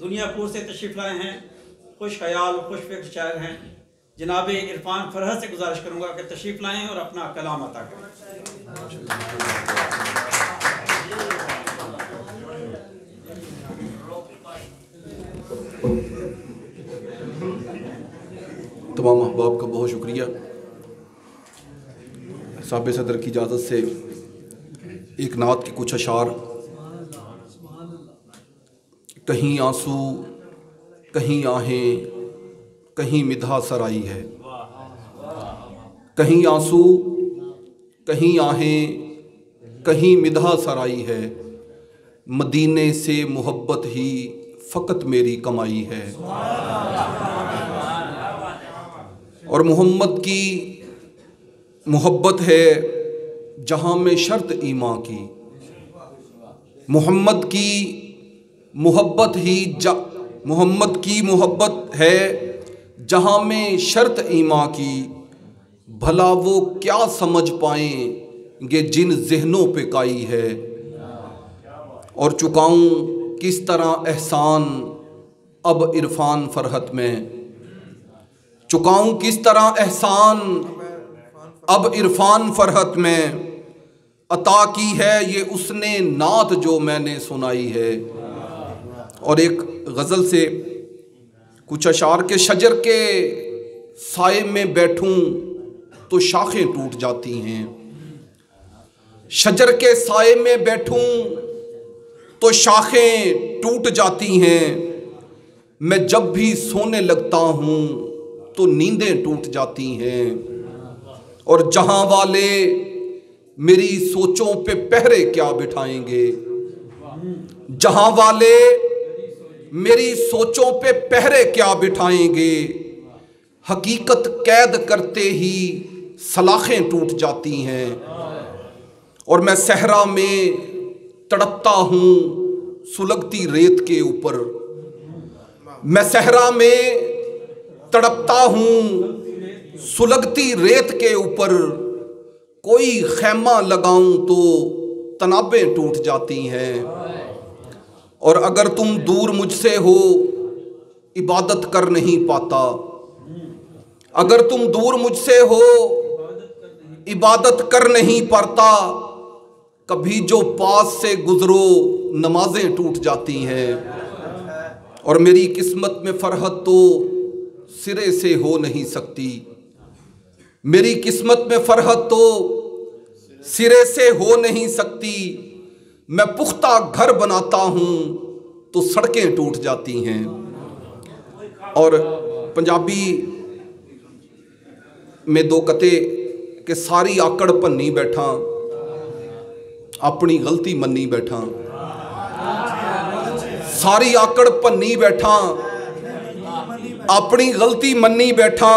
दुनिया पुर से तशरीफ़ लाए हैं, खुश ख्याल खुश फिक्र शायर हैं। जनाब इरफान फरहत से गुजारिश करूँगा कि तशरीफ़ लाएँ और अपना कलाम अता करें। तमाम अहबाब का बहुत शुक्रिया। साहब सदर की इजाज़त से एक नात के कुछ अशार। कहीं आंसू कहीं आहें कहीं मिधा सराई है, कहीं आंसू कहीं आहें कहीं मिधा सराई है, मदीने से मोहब्बत ही फ़कत मेरी कमाई है। और मोहम्मद की मोहब्बत है जहाँ में शर्त ईमान की, मोहम्मद की मोहब्बत ही मोहम्मद की मोहब्बत है जहाँ में शर्त ईमान की। भला वो क्या समझ पाएंगे जिन ज़हनों पे काई है। और चुकाऊं किस तरह एहसान अब इरफान फरहत में, चुकाऊं किस तरह एहसान अब इरफान फरहत में। अता की है ये उसने नात जो मैंने सुनाई है। और एक गज़ल से कुछ अशार के शजर के साए में बैठूं तो शाखें टूट जाती हैं, शजर के साए में बैठूं तो शाखें टूट जाती हैं। मैं जब भी सोने लगता हूँ तो नींदें टूट जाती हैं। और जहाँ वाले मेरी सोचों पे पहरे क्या बिठाएंगे, जहाँ वाले मेरी सोचों पे पहरे क्या बिठाएंगे। हकीकत कैद करते ही सलाखें टूट जाती हैं। और मैं सहरा में तड़पता हूँ सुलगती रेत के ऊपर, मैं सहरा में तड़पता हूँ सुलगती रेत के ऊपर। कोई खैमा लगाऊं तो तनाबें टूट जाती हैं। और अगर तुम दूर मुझसे हो इबादत कर नहीं पाता, अगर तुम दूर मुझसे हो इबादत कर नहीं पाता। कभी जो पास से गुजरो नमाजें टूट जाती हैं। और मेरी किस्मत में फरहत तो सिरे से हो नहीं सकती, मेरी किस्मत में फरहत तो सिरे से हो नहीं सकती। मैं पुख्ता घर बनाता हूँ तो सड़कें टूट जाती हैं। और पंजाबी में दो कते कि सारी आकड़ भन्नी बैठा अपनी गलती मन्नी बैठा, सारी आकड़ भन्नी बैठा अपनी गलती मन्नी बैठा।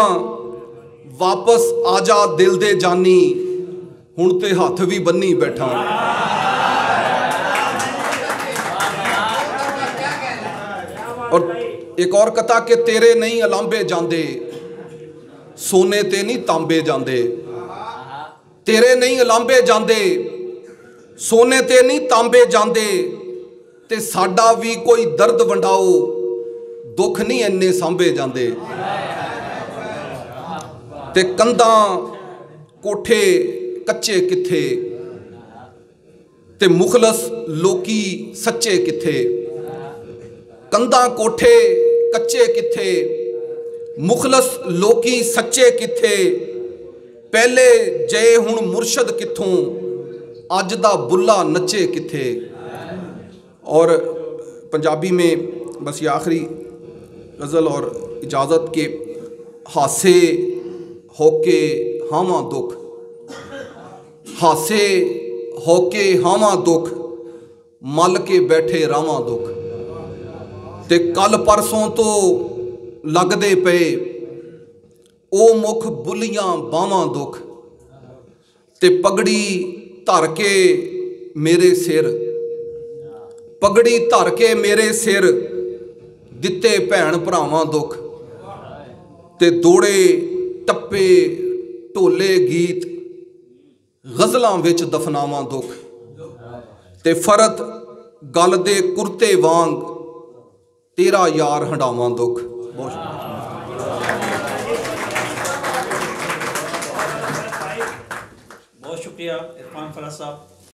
वापस आजा दिल दे जानी हुण ते हाथ भी बन्नी बैठा। और एक और कथा कि तेरे नहीं अलांबे जांदे सोने ते नहीं तांबे जांदे, तेरे नहीं अलांबे जांदे सोने ते नहीं तांबे जांदे। ते साडा भी कोई दर्द वंडाओ दुख नहीं इन्ने सांभे जांदे। ते कंधां कोठे कच्चे किथे ते मुखलस लोकी सच्चे किथे। कंधां कोठे कच्चे किथे मुखलस लोकी सच्चे किथे। पहले जय हुण मुर्शद किथों अज दा बुल्ला नच्चे किथे। और पंजाबी में बस ये आखिरी गज़ल और इजाज़त के हासे होके हावा दुख, हासे होके हावा दुख मल के बैठे रावां दुख। ते कल परसों तो लगदे पे ओ मुख बुलियां बावां दुख। ते पगड़ी धर के मेरे सिर, पगड़ी धर के मेरे सिर दिते भैन भरावां दुख। ते दौड़े टप्पे ढोले गीत गज़लां विच दफनावां दुख। ते फरत गल दे कुर्ते वांग तेरा यार हंडावां दुख। बहुत शुक्रिया। बहुत शुक्रिया इरफान फरहत साहब।